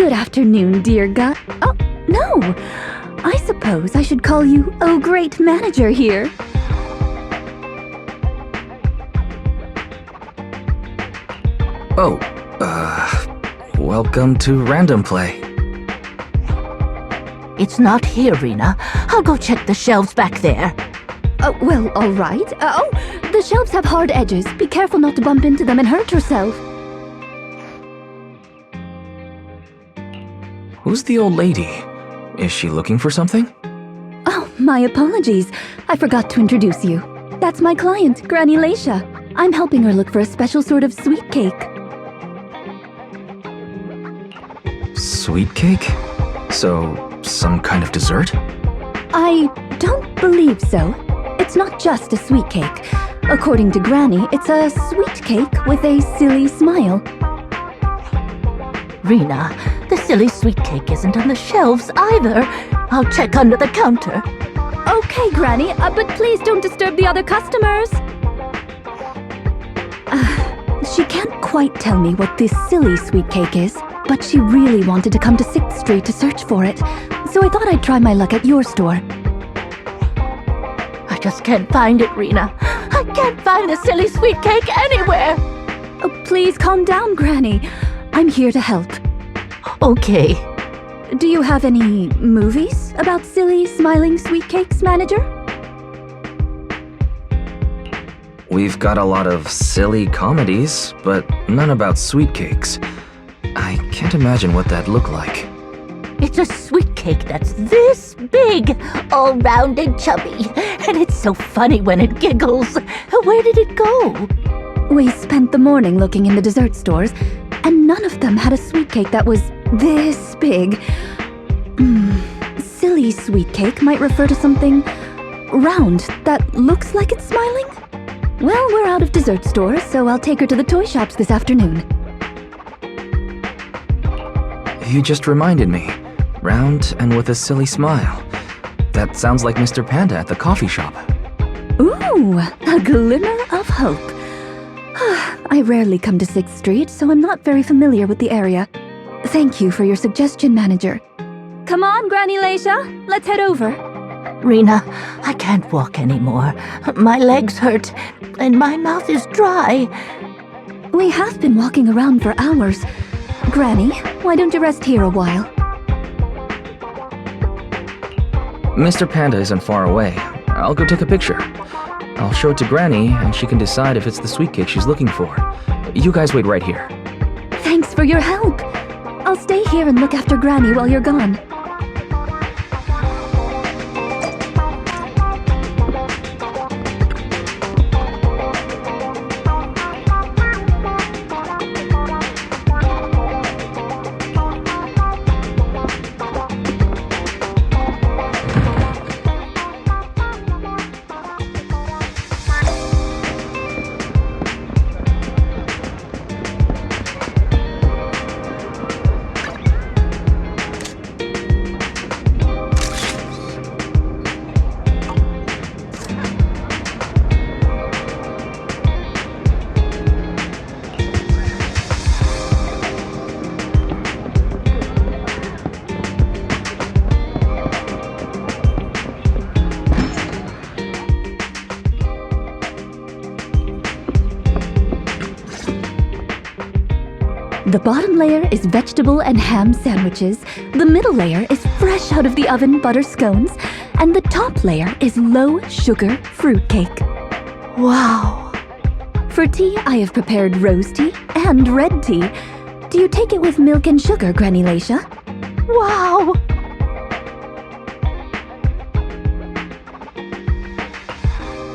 Good afternoon, dear Oh, no! I suppose I should call you, oh great manager here. Oh, welcome to Random Play. It's not here, Rena. I'll go check the shelves back there. Oh, well, all right. Oh, the shelves have hard edges. Be careful not to bump into them and hurt yourself. Who's the old lady? Is she looking for something? Oh, my apologies. I forgot to introduce you. That's my client, Granny Leisha. I'm helping her look for a special sort of sweet cake. Sweet cake? So, some kind of dessert? I don't believe so. It's not just a sweet cake. According to Granny, it's a sweet cake with a silly smile. Rena, the silly sweet cake isn't on the shelves either. I'll check under the counter. Okay, Granny, but please don't disturb the other customers. She can't quite tell me what this silly sweet cake is, but she really wanted to come to 6th Street to search for it, so I thought I'd try my luck at your store. I just can't find it, Rena. I can't find the silly sweet cake anywhere. Oh, please calm down, Granny. I'm here to help. Okay. Do you have any movies about silly, smiling sweet cakes, manager? We've got a lot of silly comedies, but none about sweet cakes. I can't imagine what that'd look like. It's a sweet cake that's this big, all round and chubby, and it's so funny when it giggles. Where did it go? We spent the morning looking in the dessert stores, and none of them had a sweet cake that was this big. Silly sweet cake might refer to something round that looks like it's smiling? Well, we're out of dessert stores, so I'll take her to the toy shops this afternoon. You just reminded me. Round and with a silly smile. That sounds like Mr. Panda at the coffee shop. Ooh, a glimmer of hope. I rarely come to 6th Street, so I'm not very familiar with the area. Thank you for your suggestion, manager. Come on, Granny Leisha, let's head over. Rena, I can't walk anymore. My legs hurt, and my mouth is dry. We have been walking around for hours. Granny, why don't you rest here a while? Mr. Panda isn't far away. I'll go take a picture. I'll show it to Granny, and she can decide if it's the sweet cake she's looking for. You guys wait right here. Thanks for your help. I'll stay here and look after Granny while you're gone. The bottom layer is vegetable and ham sandwiches, the middle layer is fresh out of the oven butter scones, and the top layer is low-sugar fruitcake. Wow. For tea, I have prepared rose tea and red tea. Do you take it with milk and sugar, Granny Leisha? Wow.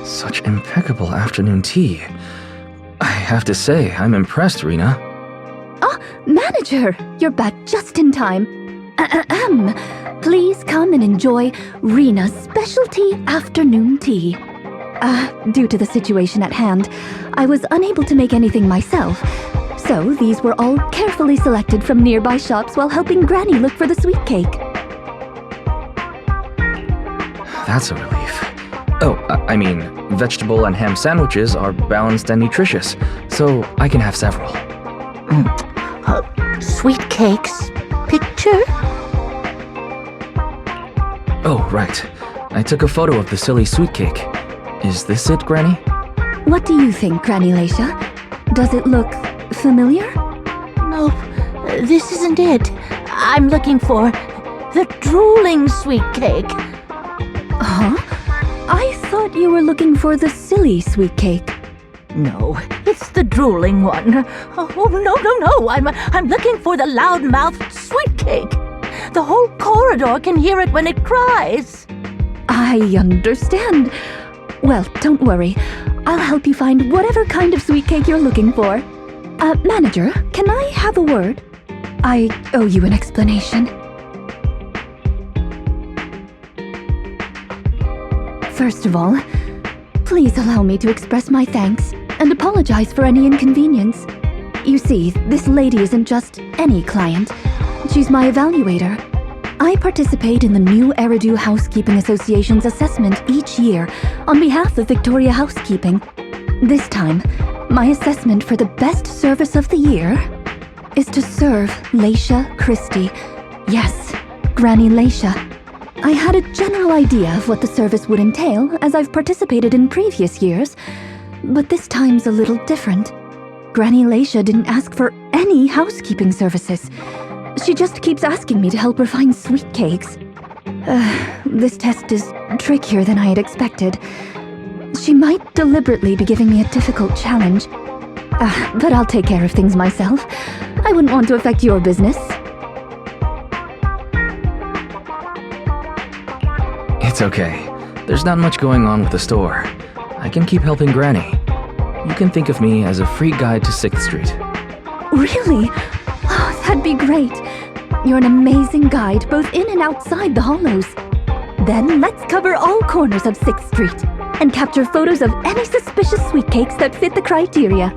Such impeccable afternoon tea. I have to say, I'm impressed, Rena. Manager, you're back just in time. Please come and enjoy Rena's specialty afternoon tea. Due to the situation at hand, I was unable to make anything myself, so these were all carefully selected from nearby shops while helping Granny look for the sweet cake. That's a relief. Oh, I mean, vegetable and ham sandwiches are balanced and nutritious, so I can have several. Sweet cakes, picture? Oh, right. I took a photo of the silly sweet cake. Is this it, Granny? What do you think, Granny Lacia? Does it look familiar? Nope, this isn't it. I'm looking for the drooling sweet cake. Huh? I thought you were looking for the silly sweet cake. No, it's the drooling one. Oh, no. I'm looking for the loud-mouthed sweet cake. The whole corridor can hear it when it cries. I understand. Well, don't worry. I'll help you find whatever kind of sweet cake you're looking for. Manager, can I have a word? I owe you an explanation. First of all, please allow me to express my thanks and apologize for any inconvenience. You see, this lady isn't just any client. She's my evaluator. I participate in the new Eridu Housekeeping Association's assessment each year on behalf of Victoria Housekeeping. This time, my assessment for the best service of the year is to serve Lacia Christie. Yes, Granny Lacia. I had a general idea of what the service would entail as I've participated in previous years, but this time's a little different. Granny Lacia didn't ask for any housekeeping services. She just keeps asking me to help her find sweet cakes. This test is trickier than I had expected. She might deliberately be giving me a difficult challenge. But I'll take care of things myself. I wouldn't want to affect your business. It's okay. There's not much going on with the store. I can keep helping Granny. You can think of me as a free guide to 6th Street. Really? Oh, that'd be great. You're an amazing guide, both in and outside the hollows. Then let's cover all corners of 6th Street and capture photos of any suspicious sweet cakes that fit the criteria.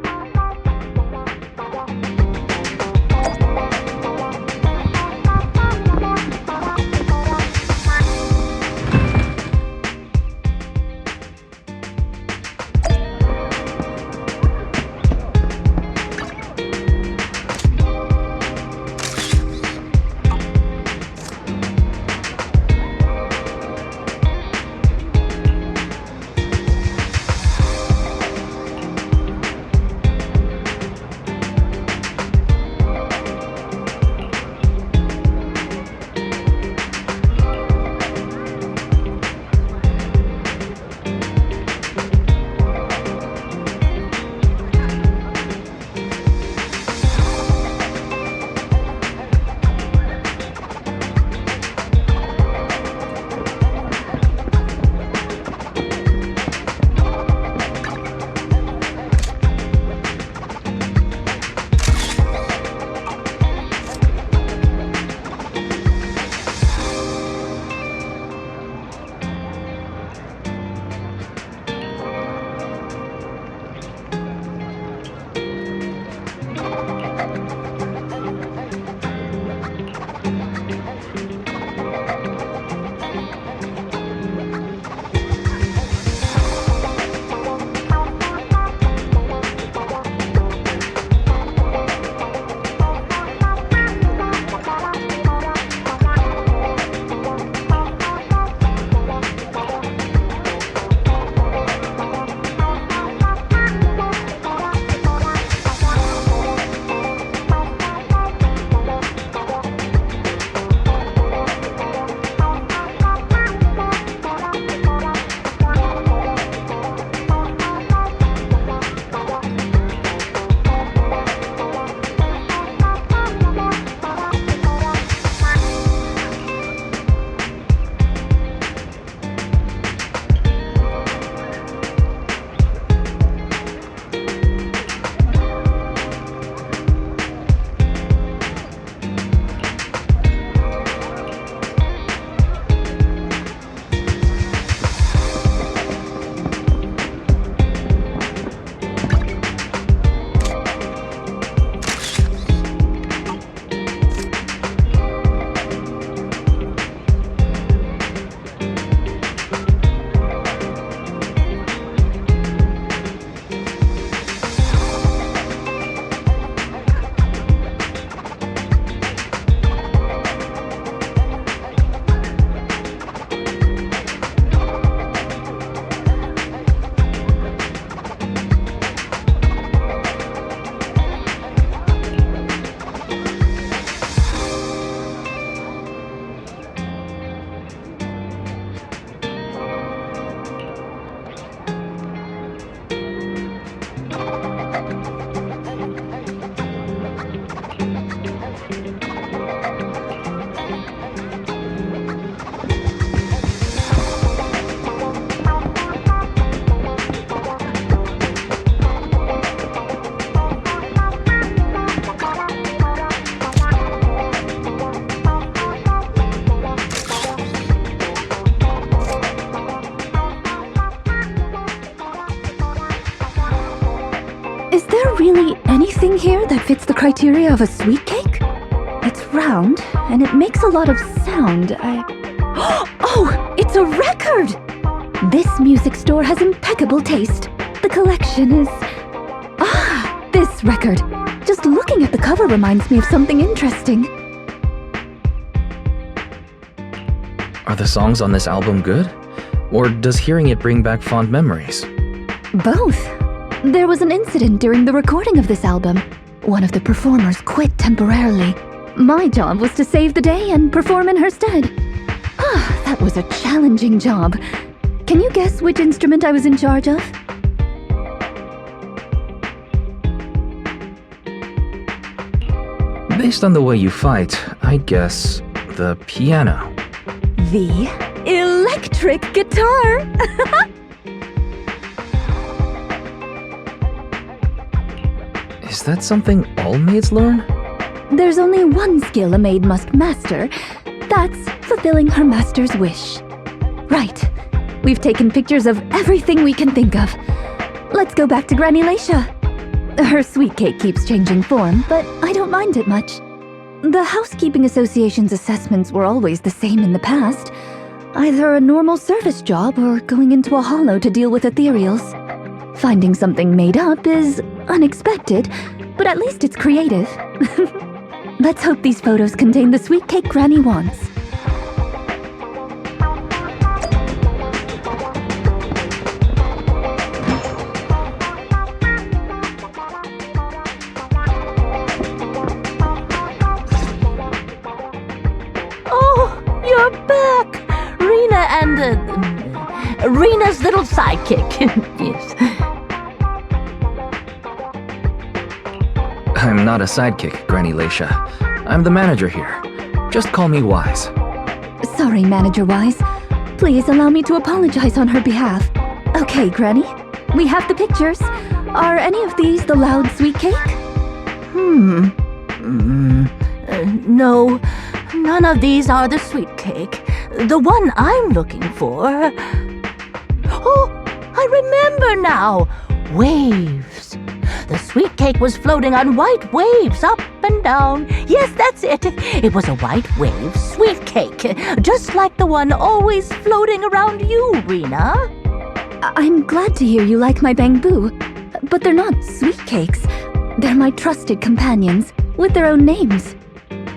anything here that fits the criteria of a sweet cake? It's round, and it makes a lot of sound. Oh, it's a record! This music store has impeccable taste. The collection is... this record. Just looking at the cover reminds me of something interesting. Are the songs on this album good? Or does hearing it bring back fond memories? Both. There was an incident during the recording of this album. One of the performers quit temporarily. My job was to save the day and perform in her stead. That was a challenging job. Can you guess which instrument I was in charge of? Based on the way you fight, I'd guess the piano. The electric guitar! Is that something all maids learn? There's only one skill a maid must master. That's fulfilling her master's wish. Right. We've taken pictures of everything we can think of. Let's go back to Granny Laisha. Her sweet cake keeps changing form, but I don't mind it much. The Housekeeping Association's assessments were always the same in the past. Either a normal service job or going into a hollow to deal with ethereals. Finding something made up is unexpected, but at least it's creative. Let's hope these photos contain the sweet cake Granny wants. Oh, you're back! Rena and, Rena's little sidekick. Yes. I'm not a sidekick, Granny Laisha. I'm the manager here. Just call me Wise. Sorry, Manager Wise. Please allow me to apologize on her behalf. Okay, Granny. We have the pictures. Are any of these the loud sweet cake? No, none of these are the sweet cake. The one I'm looking for... Oh, I remember now! Waves. The sweet cake was floating on white waves up and down. Yes, that's it. It was a white wave sweet cake, just like the one always floating around you, Rena. I'm glad to hear you like my bamboo, but they're not sweet cakes. They're my trusted companions, with their own names.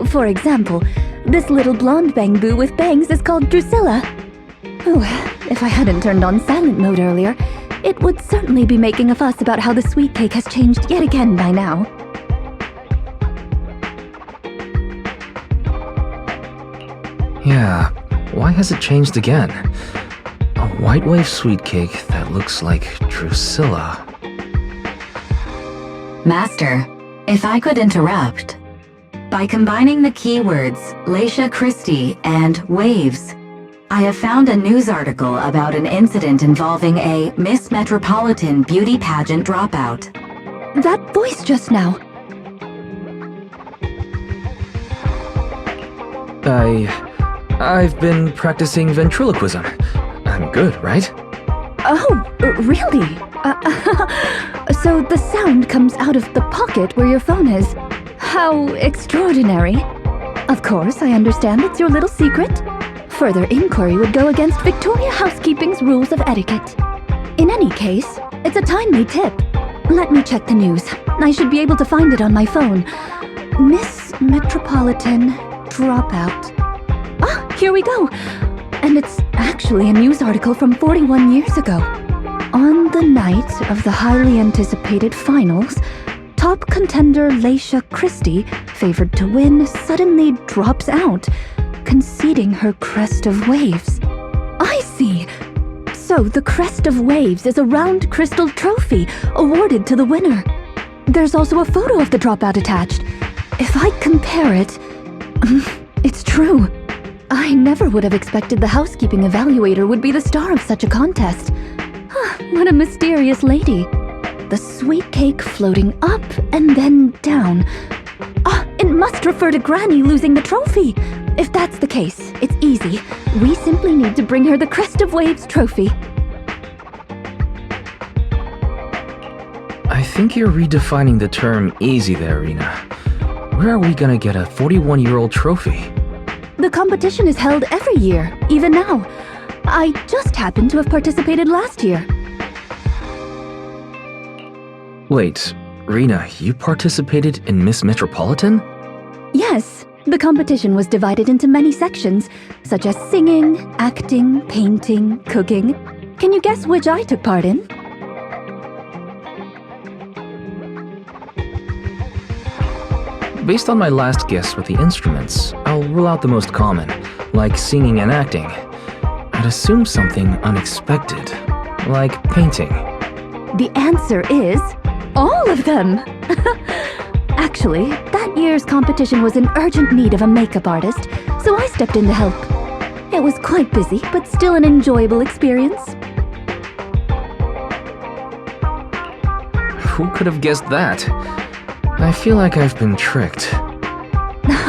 For example, this little blonde bamboo with bangs is called Drusilla. Oh, if I hadn't turned on silent mode earlier, it would certainly be making a fuss about how the sweet cake has changed yet again by now. Yeah, why has it changed again? A white wave sweet cake that looks like Drusilla. Master, if I could interrupt. By combining the keywords Laisha Christie and waves, I have found a news article about an incident involving a Miss Metropolitan beauty pageant dropout. That voice just now. I've been practicing ventriloquism. I'm good, right? Oh, really? So the sound comes out of the pocket where your phone is. How extraordinary. Of course, I understand it's your little secret. Further inquiry would go against Victoria Housekeeping's rules of etiquette. In any case, it's a timely tip. Let me check the news. I should be able to find it on my phone. Miss Metropolitan dropout. Ah, here we go. And it's actually a news article from 41 years ago. On the night of the highly anticipated finals, top contender Laisha Christie, favored to win, suddenly drops out, conceding her crest of waves. I see. So the crest of waves is a round crystal trophy awarded to the winner. There's also a photo of the dropout attached. If I compare it, it's true. I never would have expected the housekeeping evaluator would be the star of such a contest. What a mysterious lady. The sweet cake floating up and then down. It must refer to Granny losing the trophy. If that's the case, it's easy. We simply need to bring her the Crest of Waves trophy. I think you're redefining the term easy there, Rena. Where are we gonna get a 41-year-old trophy? The competition is held every year, even now. I just happened to have participated last year. Wait, Rena, you participated in Miss Metropolitan? Yes, the competition was divided into many sections, such as singing, acting, painting, cooking. Can you guess which I took part in? Based on my last guess with the instruments, I'll rule out the most common, like singing and acting. I'd assume something unexpected, like painting. The answer is all of them! Actually, that year's competition was in urgent need of a makeup artist, so I stepped in to help. It was quite busy, but still an enjoyable experience. Who could have guessed that? I feel like I've been tricked.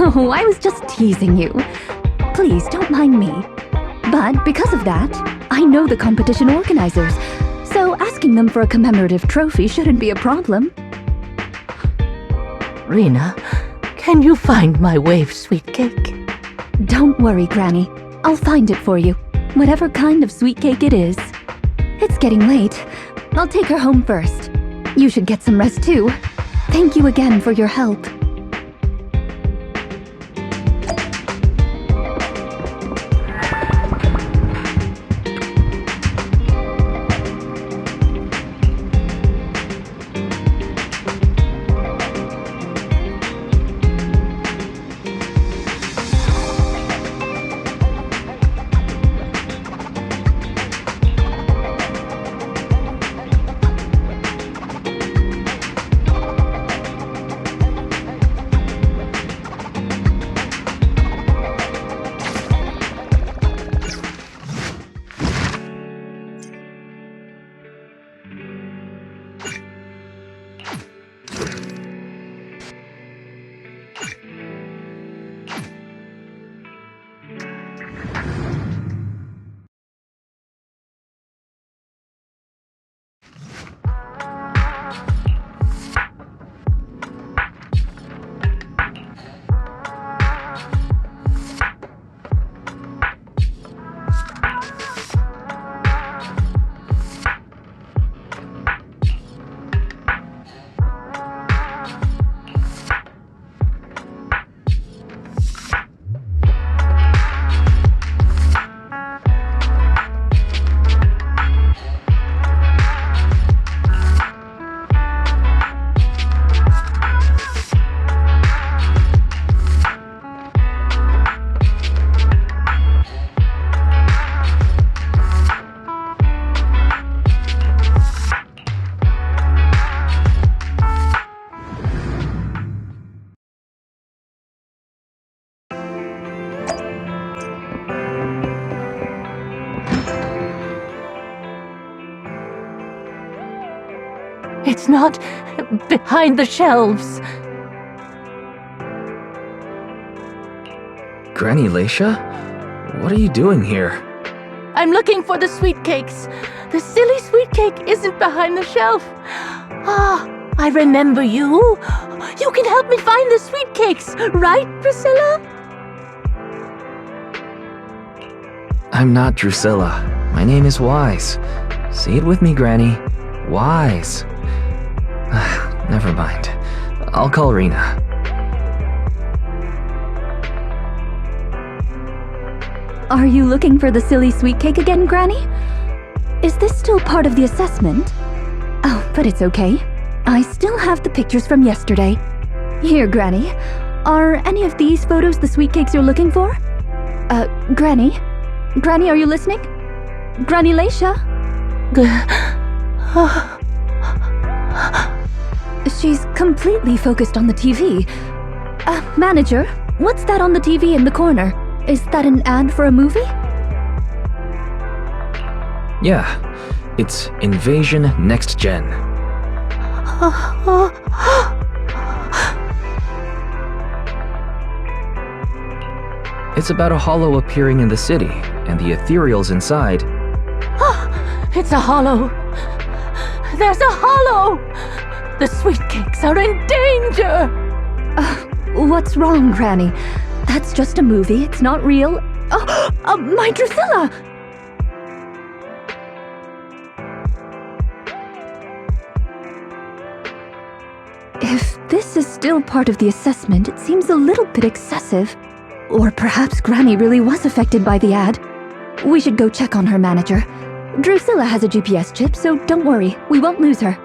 Oh, I was just teasing you. Please, don't mind me. But because of that, I know the competition organizers, so asking them for a commemorative trophy shouldn't be a problem. Rena, can you find my wave sweet cake? Don't worry, Granny. I'll find it for you, whatever kind of sweet cake it is. It's getting late. I'll take her home first. You should get some rest too. Thank you again for your help. It's not behind the shelves. Granny Leisha? What are you doing here? I'm looking for the sweet cakes. The silly sweet cake isn't behind the shelf. Ah, I remember you. You can help me find the sweet cakes, right, Priscilla? I'm not Drusilla. My name is Wise. Say it with me, Granny. Wise. Never mind. I'll call Rena. Are you looking for the silly sweet cake again, Granny? Is this still part of the assessment? Oh, but it's okay. I still have the pictures from yesterday. Here, Granny. Are any of these photos the sweet cakes you're looking for? Granny? Granny, are you listening? Granny Leisha? She's completely focused on the TV. Manager, what's that on the TV in the corner? Is that an ad for a movie? Yeah, it's Invasion Next Gen. It's about a hollow appearing in the city, and the ethereals inside. It's a hollow. There's a hollow! The sweet cakes are in danger! What's wrong, Granny? That's just a movie, it's not real. My Drusilla! If this is still part of the assessment, it seems a little bit excessive. Or perhaps Granny really was affected by the ad. We should go check on her manager. Drusilla has a GPS chip, so don't worry, we won't lose her.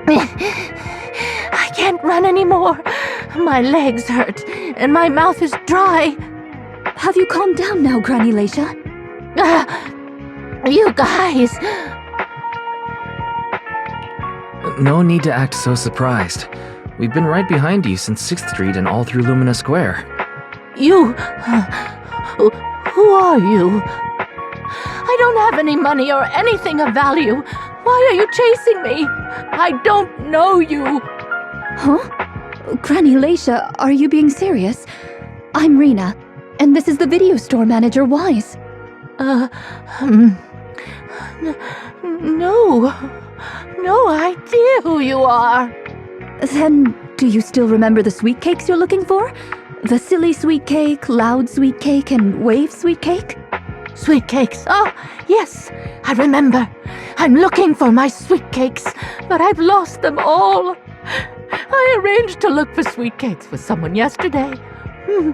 I can't run anymore. My legs hurt, and my mouth is dry. Have you calmed down now, Granny Leisha? You guys! No need to act so surprised. We've been right behind you since 6th Street and all through Lumina Square. You... who are you? I don't have any money or anything of value. Why are you chasing me? I don't know you. Huh? Granny Leisha, are you being serious? I'm Rena, and this is the video store manager, Wise. No idea who you are. Then, do you still remember the sweet cakes you're looking for? The silly sweet cake, loud sweet cake, and wave sweet cake? Sweet cakes. Oh, yes, I remember. I'm looking for my sweet cakes, but I've lost them all. I arranged to look for sweet cakes with someone yesterday. Who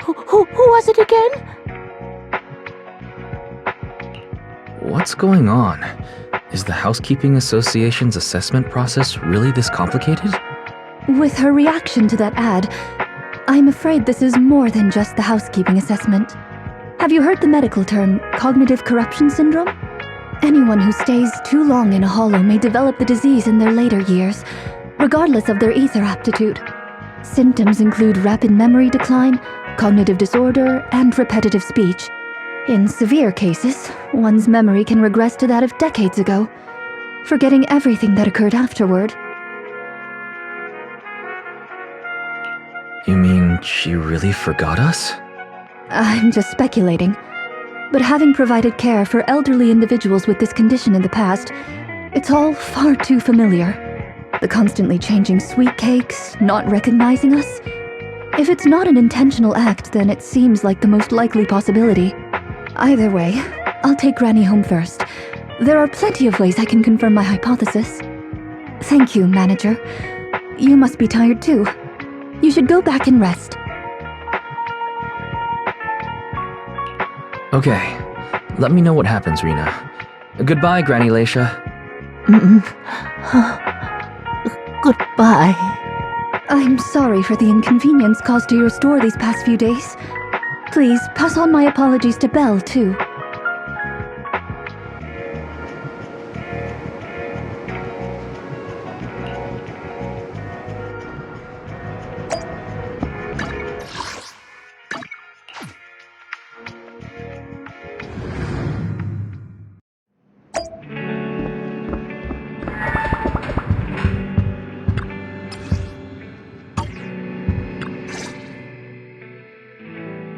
was it again? What's going on? Is the Housekeeping Association's assessment process really this complicated? With her reaction to that ad, I'm afraid this is more than just the housekeeping assessment. Have you heard the medical term, cognitive corruption syndrome? Anyone who stays too long in a hollow may develop the disease in their later years, regardless of their ether aptitude. Symptoms include rapid memory decline, cognitive disorder, and repetitive speech. In severe cases, one's memory can regress to that of decades ago, forgetting everything that occurred afterward. You mean she really forgot us? I'm just speculating. But having provided care for elderly individuals with this condition in the past, it's all far too familiar. The constantly changing sweet cakes, not recognizing us. If it's not an intentional act, then it seems like the most likely possibility. Either way, I'll take Granny home first. There are plenty of ways I can confirm my hypothesis. Thank you, Manager. You must be tired too. You should go back and rest. Okay, let me know what happens, Rena. Goodbye, Granny Leisha. Goodbye. I'm sorry for the inconvenience caused to your store these past few days. Please, pass on my apologies to Belle, too.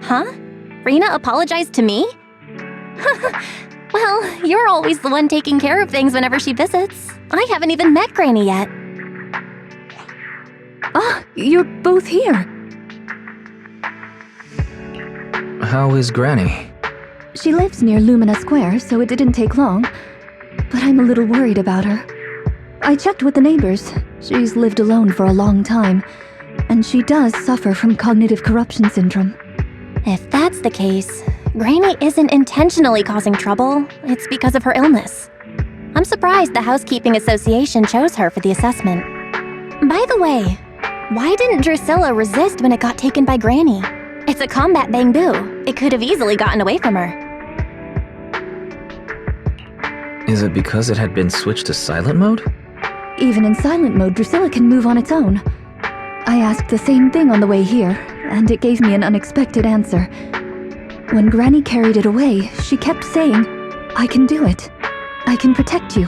Huh? Rena apologized to me? Well, you're always the one taking care of things whenever she visits. I haven't even met Granny yet. Ah, you're both here. How is Granny? She lives near Lumina Square, so it didn't take long. But I'm a little worried about her. I checked with the neighbors. She's lived alone for a long time, and she does suffer from cognitive corruption syndrome. If that's the case, Granny isn't intentionally causing trouble. It's because of her illness. I'm surprised the Housekeeping Association chose her for the assessment. By the way, why didn't Drusilla resist when it got taken by Granny? It's a combat bamboo. It could have easily gotten away from her. Is it because it had been switched to silent mode? Even in silent mode, Drusilla can move on its own. I asked the same thing on the way here, and it gave me an unexpected answer. When Granny carried it away, she kept saying, "I can do it. I can protect you."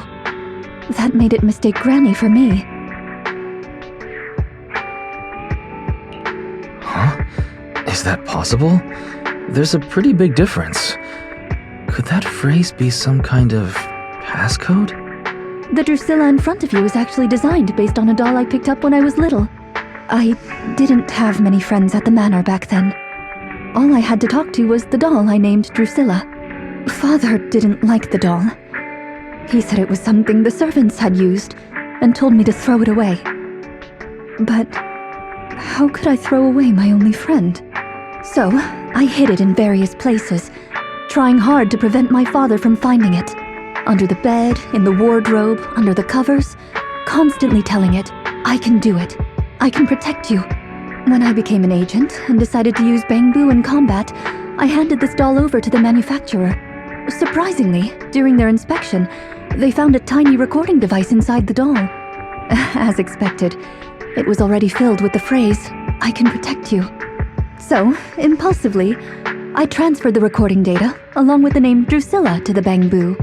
That made it mistake Granny for me. Huh? Is that possible? There's a pretty big difference. Could that phrase be some kind of passcode? The Drusilla in front of you was actually designed based on a doll I picked up when I was little. I didn't have many friends at the manor back then. All I had to talk to was the doll I named Drusilla. Father didn't like the doll. He said it was something the servants had used, and told me to throw it away. But how could I throw away my only friend? So, I hid it in various places, trying hard to prevent my father from finding it. Under the bed, in the wardrobe, under the covers, constantly telling it, "I can do it. I can protect you." When I became an agent and decided to use bamboo in combat, I handed this doll over to the manufacturer. Surprisingly, during their inspection, they found a tiny recording device inside the doll. As expected, it was already filled with the phrase, "I can protect you." So, impulsively, I transferred the recording data, along with the name Drusilla, to the bamboo.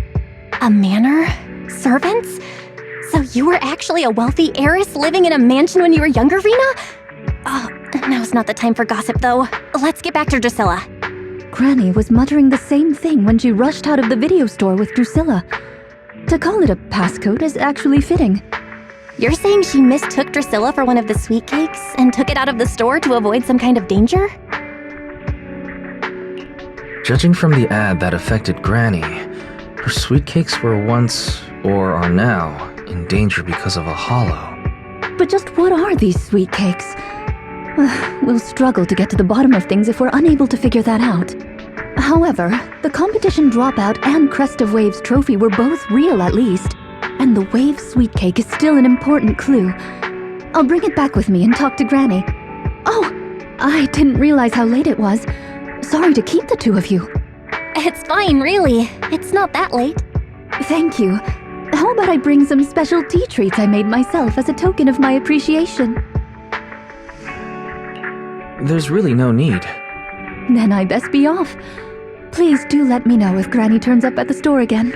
A manor? Servants? So you were actually a wealthy heiress living in a mansion when you were younger, Rena? Oh, now's not the time for gossip, though. Let's get back to Drusilla. Granny was muttering the same thing when she rushed out of the video store with Drusilla. To call it a passcode is actually fitting. You're saying she mistook Drusilla for one of the sweet cakes and took it out of the store to avoid some kind of danger? Judging from the ad that affected Granny, her sweet cakes were once, or are now, in danger because of a hollow. But just what are these sweet cakes? We'll struggle to get to the bottom of things if we're unable to figure that out. However, the competition dropout and Crest of Waves trophy were both real at least, and the Wave sweet cake is still an important clue. I'll bring it back with me and talk to Granny. Oh, I didn't realize how late it was. Sorry to keep the two of you. It's fine, really. It's not that late. Thank you. How about I bring some special tea treats I made myself as a token of my appreciation? There's really no need. Then I best be off. Please do let me know if Granny turns up at the store again.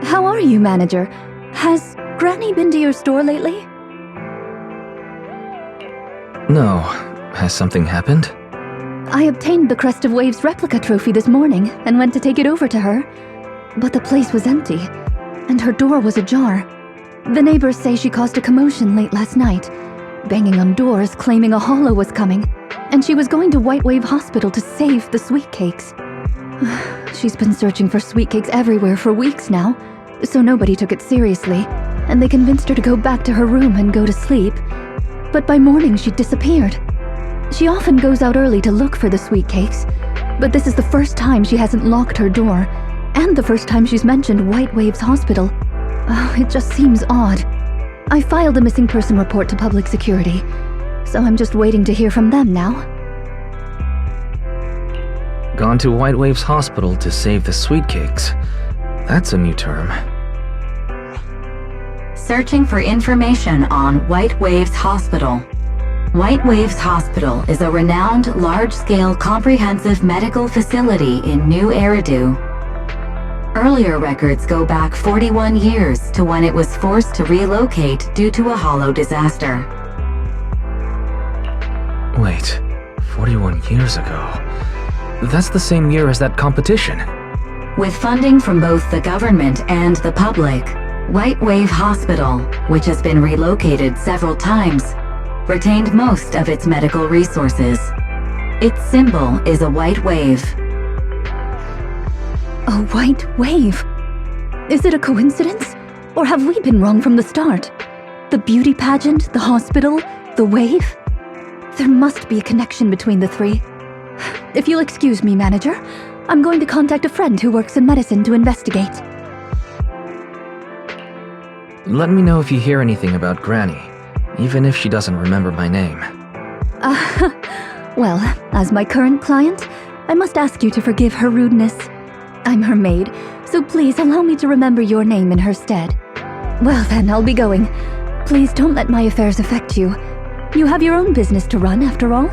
How are you, manager? Has Granny been to your store lately? No. Has something happened? I obtained the Crest of Waves replica trophy this morning and went to take it over to her. But the place was empty, and her door was ajar. The neighbors say she caused a commotion late last night, banging on doors claiming a hollow was coming, and she was going to White Wave Hospital to save the sweet cakes. She's been searching for sweet cakes everywhere for weeks now, so nobody took it seriously, and they convinced her to go back to her room and go to sleep. But by morning she'd disappeared. She often goes out early to look for the sweet cakes, but this is the first time she hasn't locked her door, and the first time she's mentioned White Waves Hospital. Oh, it just seems odd. I filed a missing person report to public security, so I'm just waiting to hear from them now. Gone to White Waves Hospital to save the sweet cakes. That's a new term. Searching for information on White Waves Hospital. White Waves Hospital is a renowned, large-scale, comprehensive medical facility in New Eridu. Earlier records go back 41 years to when it was forced to relocate due to a hollow disaster. Wait, 41 years ago? That's the same year as that competition. With funding from both the government and the public, White Wave Hospital, which has been relocated several times, retained most of its medical resources. Its symbol is a white wave. A white wave? Is it a coincidence? Or have we been wrong from the start? The beauty pageant, the hospital, the wave? There must be a connection between the three. If you'll excuse me, manager, I'm going to contact a friend who works in medicine to investigate. let me know if you hear anything about Granny, even if she doesn't remember my name. Well, as my current client, I must ask you to forgive her rudeness. I'm her maid, so please allow me to remember your name in her stead. Well then, I'll be going. Please don't let my affairs affect you. You have your own business to run, after all.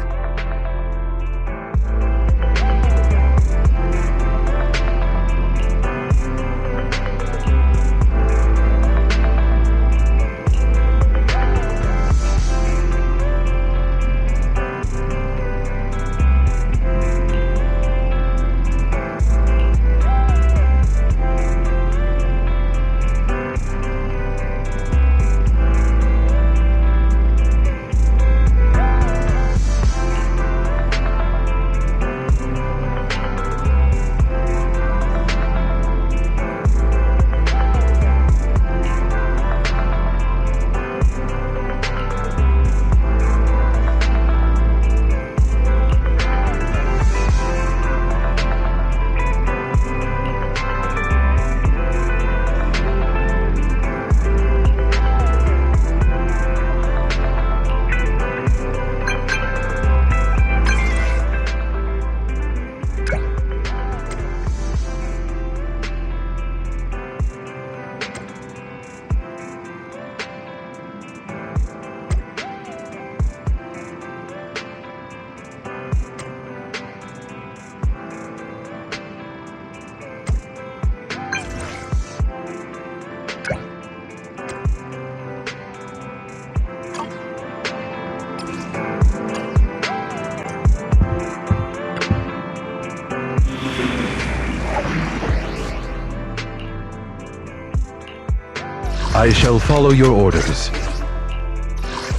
I shall follow your orders.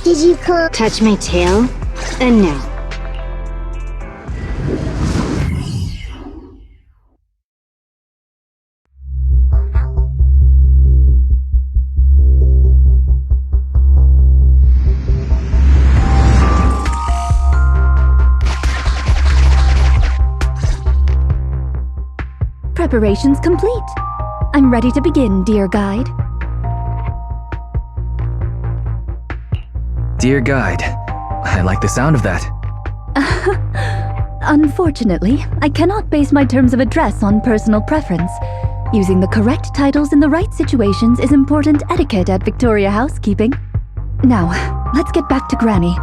Did you touch my tail? And no. Preparations complete. I'm ready to begin, dear guide. Dear guide, I like the sound of that. Unfortunately, I cannot base my terms of address on personal preference. Using the correct titles in the right situations is important etiquette at Victoria Housekeeping. Now, let's get back to Granny.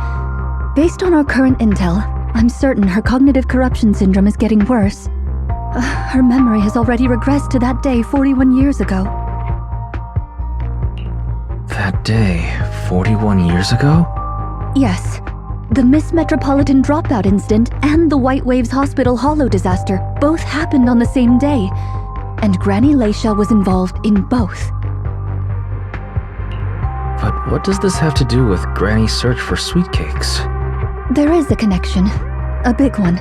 Based on our current intel, I'm certain her cognitive corruption syndrome is getting worse. Her memory has already regressed to that day 41 years ago. That day, 41 years ago? Yes. The Miss Metropolitan dropout incident and the White Waves Hospital Hollow disaster both happened on the same day, and Granny Leisha was involved in both. But what does this have to do with Granny's search for sweet cakes? There is a connection. A big one.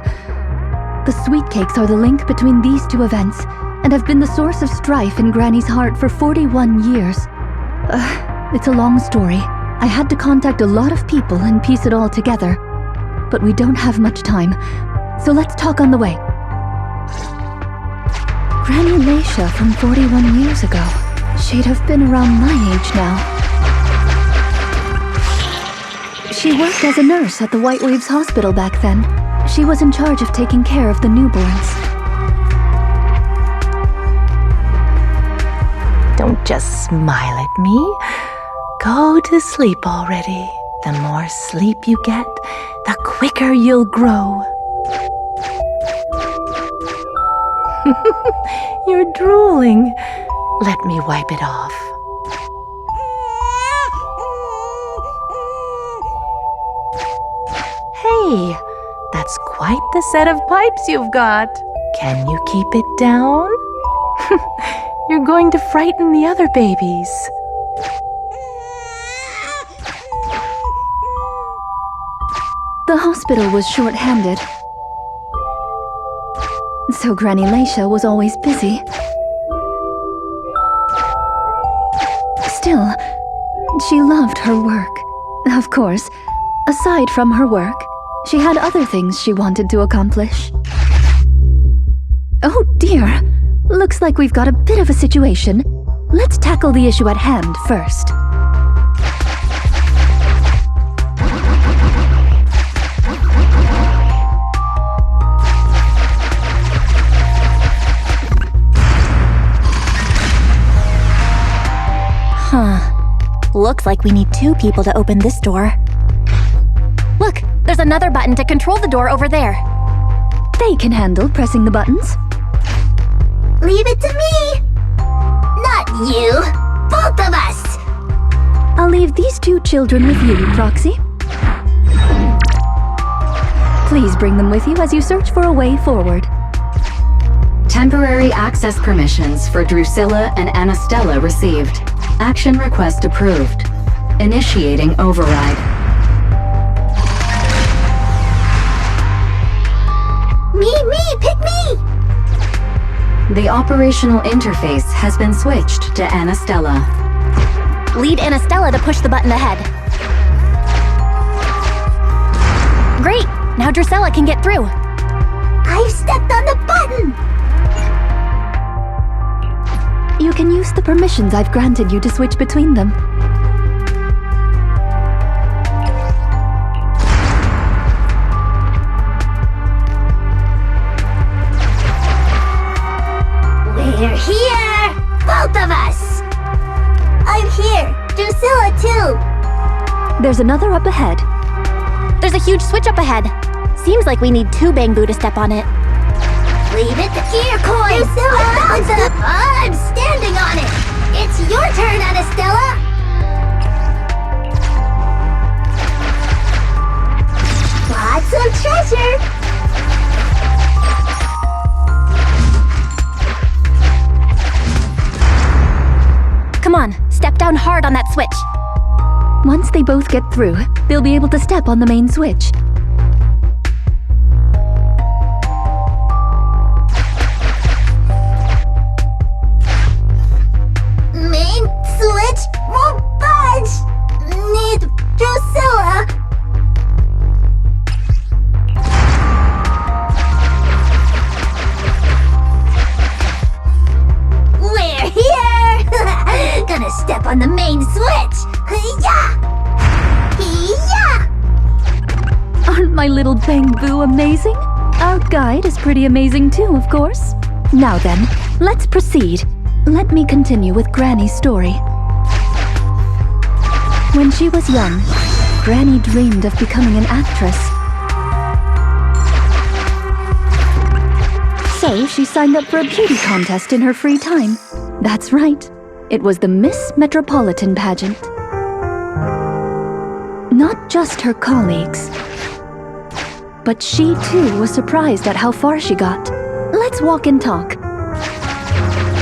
The sweet cakes are the link between these two events, and have been the source of strife in Granny's heart for 41 years. It's a long story. I had to contact a lot of people and piece it all together. But we don't have much time, so let's talk on the way. Granny Leisha from 41 years ago. She'd have been around my age now. She worked as a nurse at the White Waves Hospital back then. She was in charge of taking care of the newborns. Don't just smile at me. Go to sleep already. The more sleep you get, the quicker you'll grow. You're drooling. Let me wipe it off. Hey, that's quite the set of pipes you've got. Can you keep it down? You're going to frighten the other babies. The hospital was short-handed, so Granny Leisha was always busy. Still, she loved her work. Of course, aside from her work, she had other things she wanted to accomplish. Oh dear, looks like we've got a bit of a situation. let's tackle the issue at hand first. Looks like we need 2 people to open this door. Look, there's another button to control the door over there. They can handle pressing the buttons. Leave it to me! Not you! Both of us! I'll leave these 2 children with you, Proxy. Please bring them with you as you search for a way forward. Temporary access permissions for Drusilla and Anastella received. Action request approved. Initiating override. Me, pick me! The operational interface has been switched to Anastella. Lead Anastella to push the button ahead. Great! Now Drusilla can get through. I've stepped on the button! You can use the permissions I've granted you to switch between them. We're here! Both of us! I'm here! Drusilla too! There's another up ahead. There's a huge switch up ahead. Seems like we need 2 Bangbu to step on it. Leave it here, Coin! Drusilla! I'm standing on it! It's your turn, Anastella! Lots of treasure! Come on, step down hard on that switch. Once they both get through, they'll be able to step on the main switch. Main switch won't budge! Need Drusilla! We're here! Gonna step on the main switch! Hi-ya! Hi-ya! Aren't my little Bangbu amazing? Our guide is pretty amazing too, of course. Now then, let's proceed. Let me continue with Granny's story. When she was young, Granny dreamed of becoming an actress. So she signed up for a beauty contest in her free time. That's right. It was the Miss Metropolitan pageant. Not just her colleagues, but she too was surprised at how far she got. Let's walk and talk.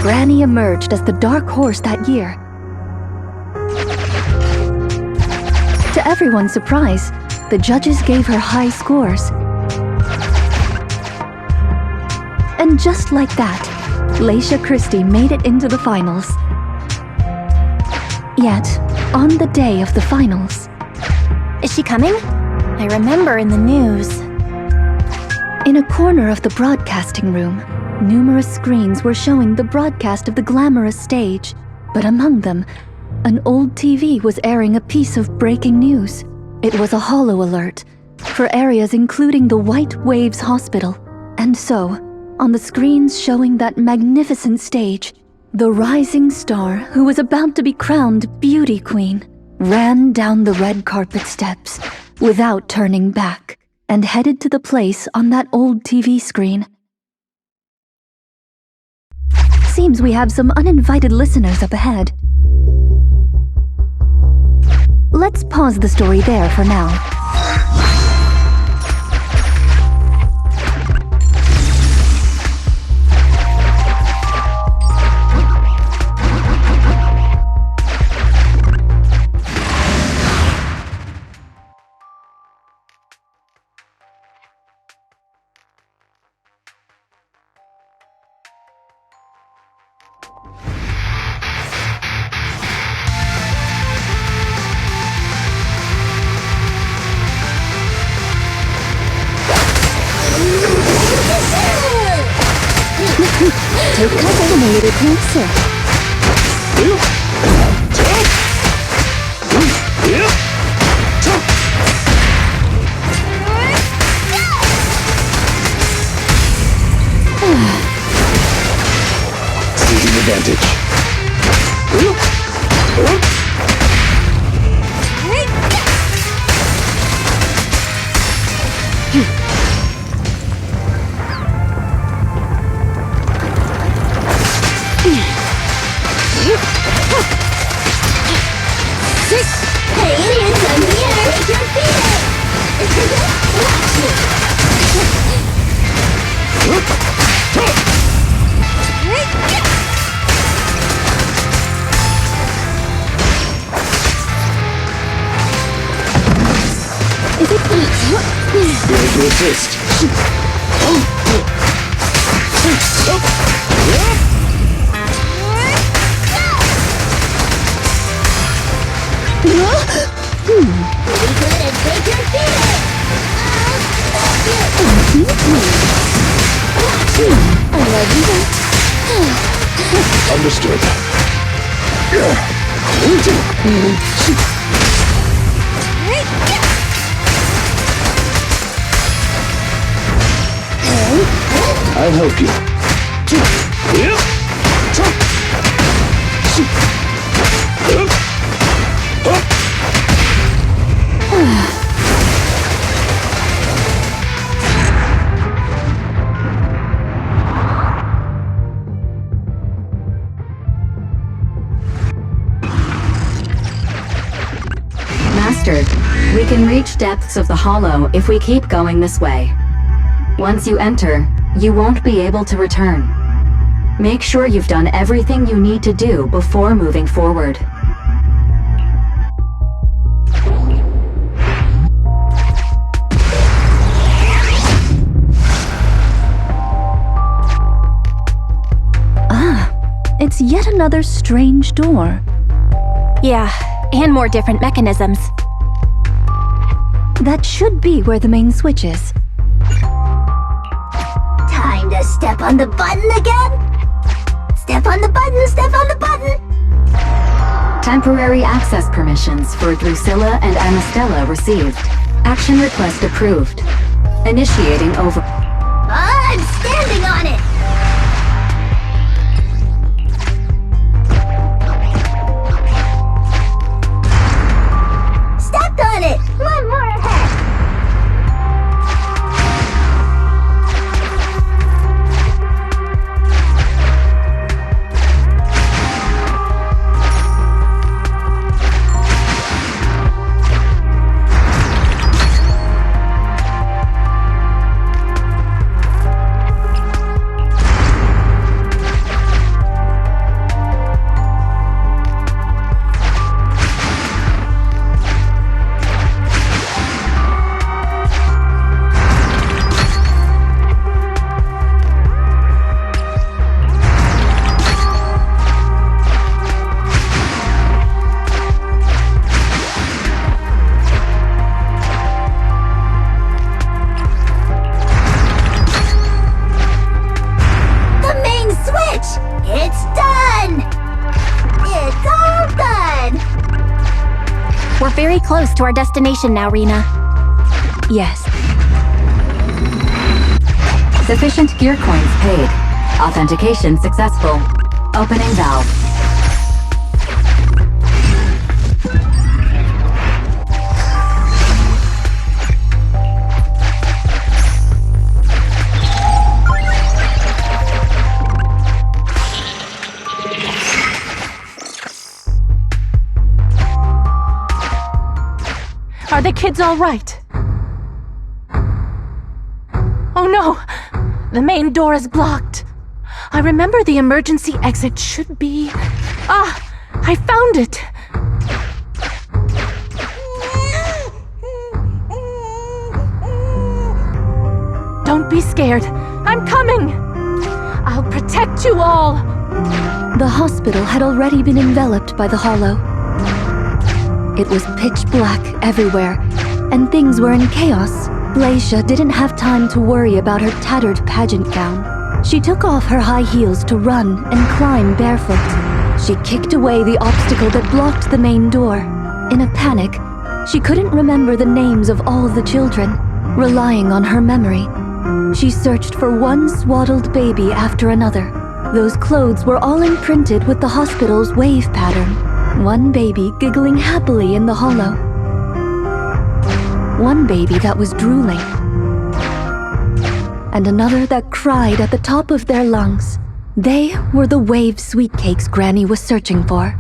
Granny emerged as the dark horse that year. To everyone's surprise, the judges gave her high scores. And just like that, Laisha Christie made it into the finals. Yet, on the day of the finals... Is she coming? I remember in the news. In a corner of the broadcasting room, numerous screens were showing the broadcast of the glamorous stage, but among them, an old TV was airing a piece of breaking news. It was a holo alert for areas including the White Waves Hospital. And so, on the screens showing that magnificent stage, the rising star who was about to be crowned Beauty Queen ran down the red carpet steps without turning back and headed to the place on that old TV screen. Seems we have some uninvited listeners up ahead. Let's pause the story there for now. Take cover and a little closer. Seizing advantage. Hey, idiots, I'm here! Take your feet! Here to assist. Pretty good at take your feet! I love you. Understood. I'll help you. Master, we can reach depths of the hollow if we keep going this way. Once you enter, you won't be able to return. Make sure you've done everything you need to do before moving forward. It's yet another strange door. Yeah, and more different mechanisms. That should be where the main switch is. Time to step on the button again? Step on the button, step on the button! Temporary access permissions for Drusilla and Anastella received. Action request approved. Initiating over. I'm standing on it! Stepped on it! One more ahead! It's done! It's all done! We're very close to our destination now, Rena. Yes. Sufficient gear coins paid. Authentication successful. Opening valve. Are the kids all right? Oh no! The main door is blocked. I remember the emergency exit should be... Ah! I found it! Don't be scared. I'm coming! I'll protect you all! The hospital had already been enveloped by the hollow. It was pitch black everywhere, and things were in chaos. Glacia didn't have time to worry about her tattered pageant gown. She took off her high heels to run and climb barefoot. She kicked away the obstacle that blocked the main door. In a panic, she couldn't remember the names of all the children. Relying on her memory, she searched for one swaddled baby after another. Those clothes were all imprinted with the hospital's wave pattern. One baby giggling happily in the hollow. One baby that was drooling. And another that cried at the top of their lungs. They were the wave sweet cakes Granny was searching for.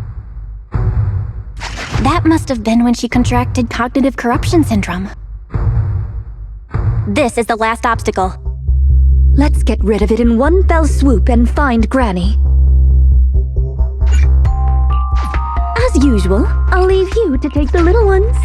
That must have been when she contracted cognitive corruption syndrome. This is the last obstacle. Let's get rid of it in one fell swoop and find Granny. As usual, I'll leave you to take the little ones.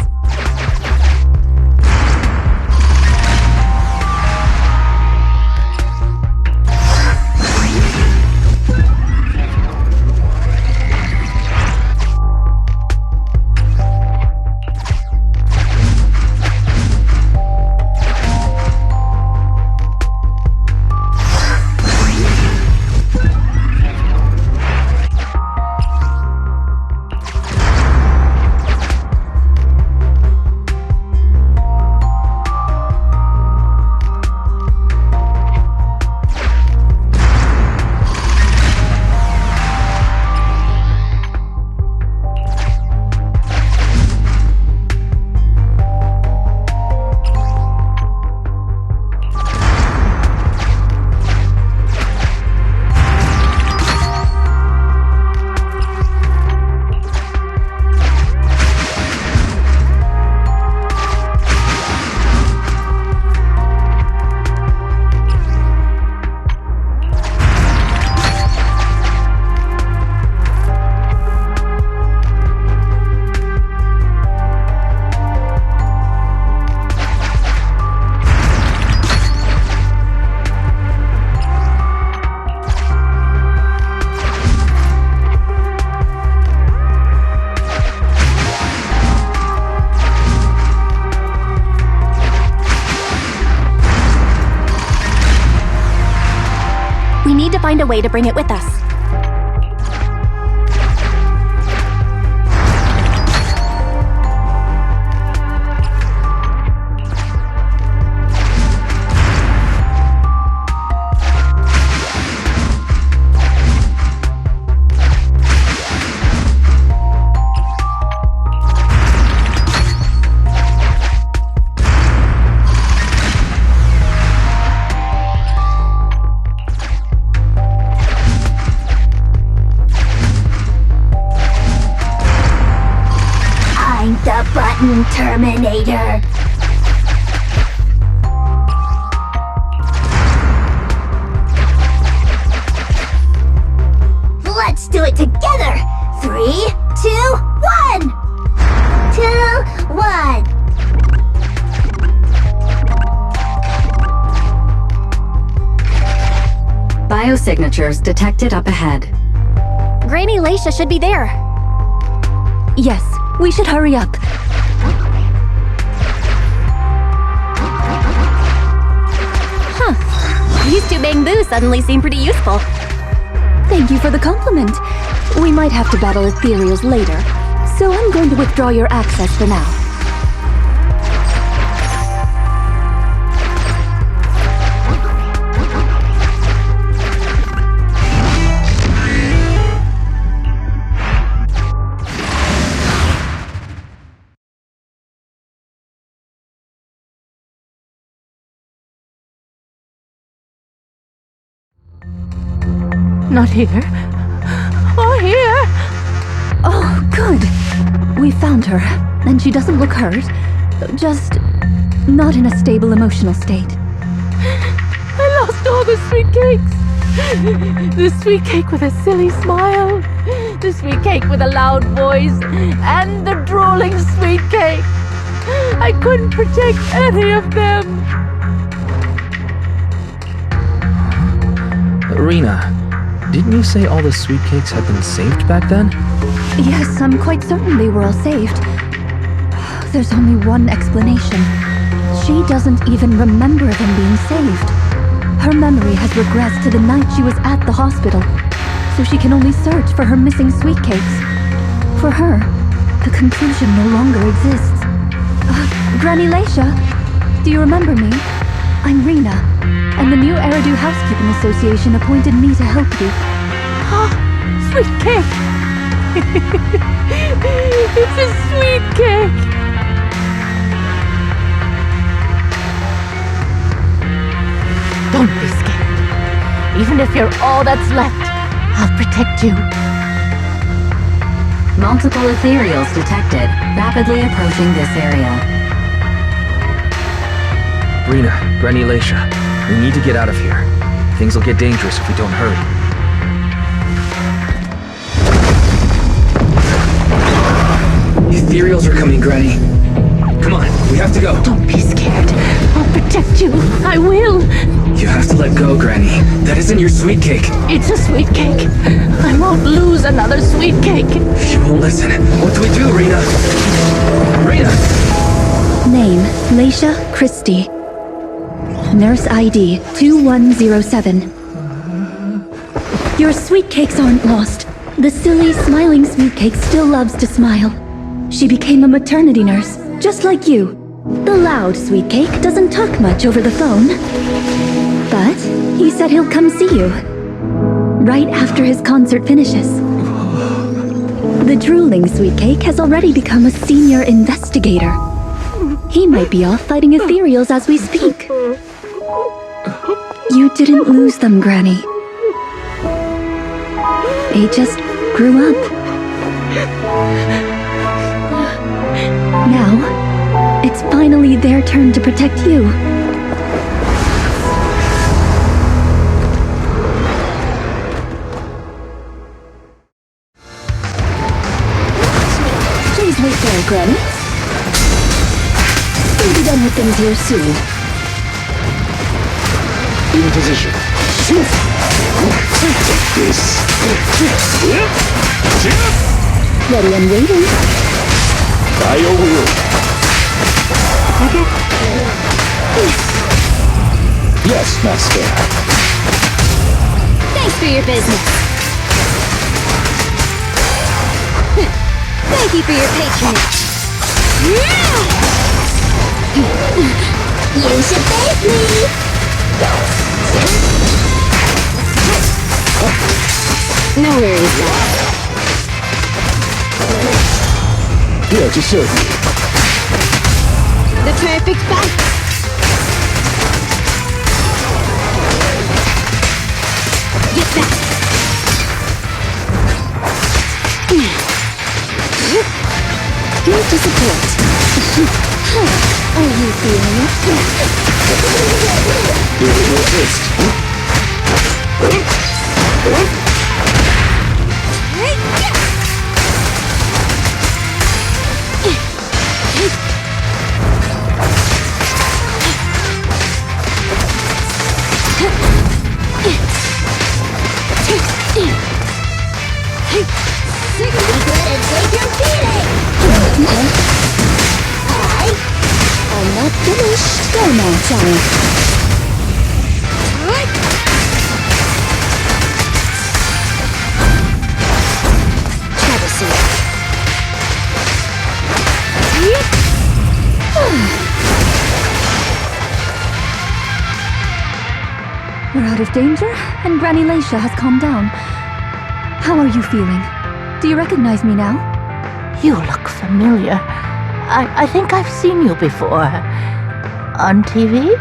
We need to find a way to bring it with us. The button Terminator. Let's do it together. 3, 2, 1. 2, 1. Biosignatures detected up ahead. Granny Laisha should be there. Yes, we should hurry up. These two bamboos suddenly seem pretty useful. Thank you for the compliment. We might have to battle ethereals later, so I'm going to withdraw your access for now. Not here. Or here. Oh, good. We found her, and she doesn't look hurt. Just not in a stable emotional state. I lost all the sweet cakes. The sweet cake with a silly smile. The sweet cake with a loud voice. And the drooling sweet cake. I couldn't protect any of them. Rena, didn't you say all the sweet cakes had been saved back then? Yes, I'm quite certain they were all saved. There's only one explanation. She doesn't even remember them being saved. Her memory has regressed to the night she was at the hospital. so she can only search for her missing sweet cakes. For her, the conclusion no longer exists. Granny Leisha, do you remember me? I'm Rena, and the new Eridu Housekeeping Association appointed me to help you. Sweet cake! It's a sweet cake! Don't be scared. Even if you're all that's left, I'll protect you. Multiple ethereals detected, rapidly approaching this area. Rena, Granny Leisha, we need to get out of here. Things will get dangerous if we don't hurry. Ethereals are coming, Granny. Come on, we have to go. Don't be scared. I'll protect you. I will. You have to let go, Granny. That isn't your sweet cake. It's a sweet cake. I won't lose another sweet cake. She won't listen. What do we do, Rena? Rena! Name, Leisha Christie. Nurse ID 2107. Your sweet cakes aren't lost. The silly, smiling sweet cake still loves to smile. She became a maternity nurse, just like you. The loud sweet cake doesn't talk much over the phone. But he said he'll come see you. Right after his concert finishes. The drooling sweet cake has already become a senior investigator. He might be off fighting ethereals as we speak. You didn't lose them, Granny. They just grew up. Now, it's finally their turn to protect you. Please wait there, Granny. We'll be done with things here soon. In position. Take this. Ready and waiting. By your will. Yes, Master. Thanks for your business. Thank you for your patronage. You should thank me. No worries, guys. Here to serve you. The perfect fight. Get back. Good to support. Are you feeling it? Here to assist. I'm not finished. Go now, Johnny. We're out of danger, and Granny Leisha has calmed down. How are you feeling? Do you recognize me now? You look familiar. I think I've seen you before. On TV?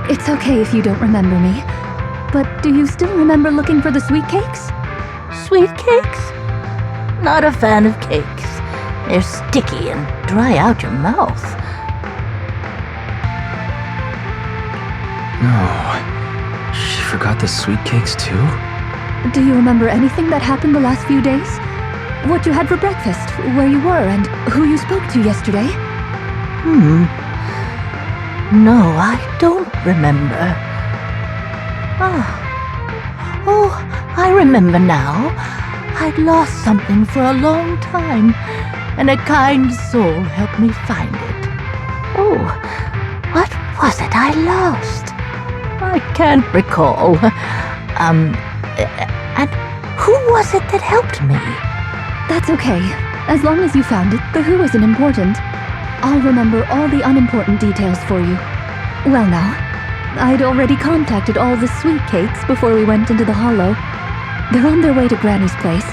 It's okay if you don't remember me. But do you still remember looking for the sweet cakes? Sweet cakes? Not a fan of cakes. They're sticky and dry out your mouth. No. She forgot the sweet cakes too? Do you remember anything that happened the last few days? What you had for breakfast, where you were, and who you spoke to yesterday? No, I don't remember. Oh, I remember now. I'd lost something for a long time, and a kind soul helped me find it. Oh, what was it I lost? I can't recall. And Who was it that helped me? That's okay. As long as you found it, the who isn't important. I'll remember all the unimportant details for you. Well now, I'd already contacted all the sweet cakes before we went into the hollow. They're on their way to Granny's place,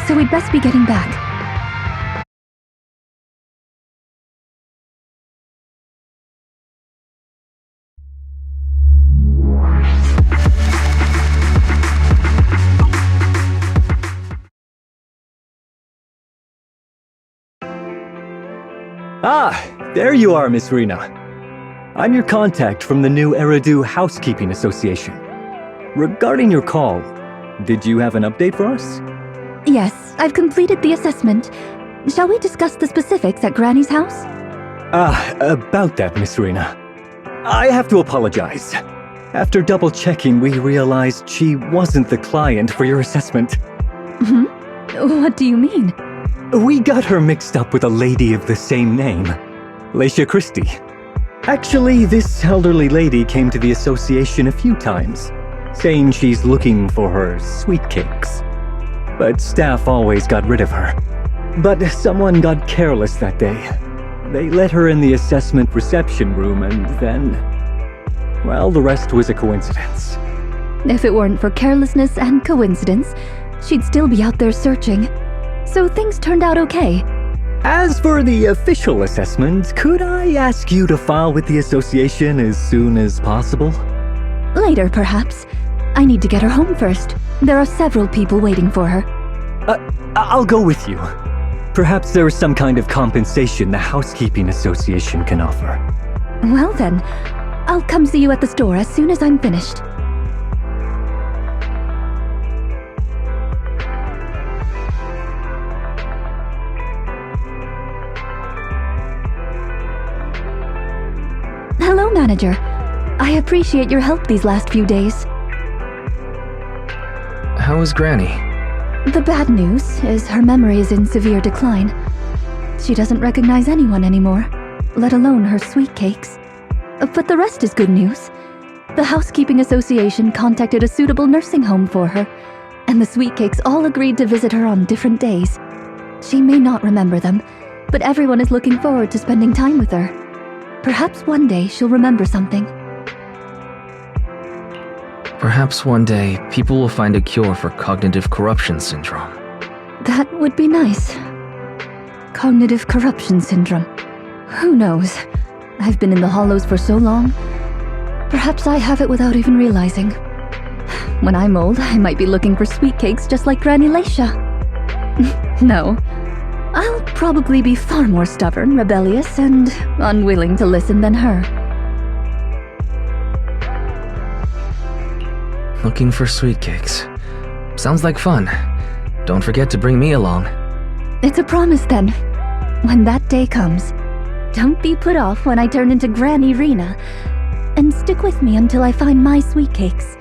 so we'd best be getting back. Ah, there you are, Miss Rena. I'm your contact from the new Eridu Housekeeping Association. Regarding your call, did you have an update for us? Yes, I've completed the assessment. Shall we discuss the specifics at Granny's house? About that, Miss Rena. I have to apologize. After double-checking, we realized she wasn't the client for your assessment. What do you mean? We got her mixed up with a lady of the same name, Leisha Christie. Actually, this elderly lady came to the association a few times, saying she's looking for her sweet cakes. But staff always got rid of her. But someone got careless that day. They let her in the assessment reception room and then... well, the rest was a coincidence. If it weren't for carelessness and coincidence, she'd still be out there searching. So things turned out okay. As for the official assessment, could I ask you to file with the association as soon as possible? Later, perhaps. I need to get her home first. There are several people waiting for her. I'll go with you. Perhaps there is some kind of compensation the Housekeeping Association can offer. Well then, I'll come see you at the store as soon as I'm finished. Hello, Manager. I appreciate your help these last few days. How is Granny? The bad news is her memory is in severe decline. She doesn't recognize anyone anymore, let alone her sweet cakes. But the rest is good news. The Housekeeping Association contacted a suitable nursing home for her, and the sweet cakes all agreed to visit her on different days. She may not remember them, but everyone is looking forward to spending time with her. Perhaps one day she'll remember something. Perhaps one day people will find a cure for cognitive corruption syndrome. That would be nice. Cognitive corruption syndrome. Who knows? I've been in the hollows for so long. Perhaps I have it without even realizing. When I'm old, I might be looking for sweet cakes just like Granny Leisha. No. I'll probably be far more stubborn, rebellious, and unwilling to listen than her. Looking for sweet cakes. Sounds like fun. Don't forget to bring me along. It's a promise then. When that day comes, don't be put off when I turn into Granny Rena, and stick with me until I find my sweet cakes.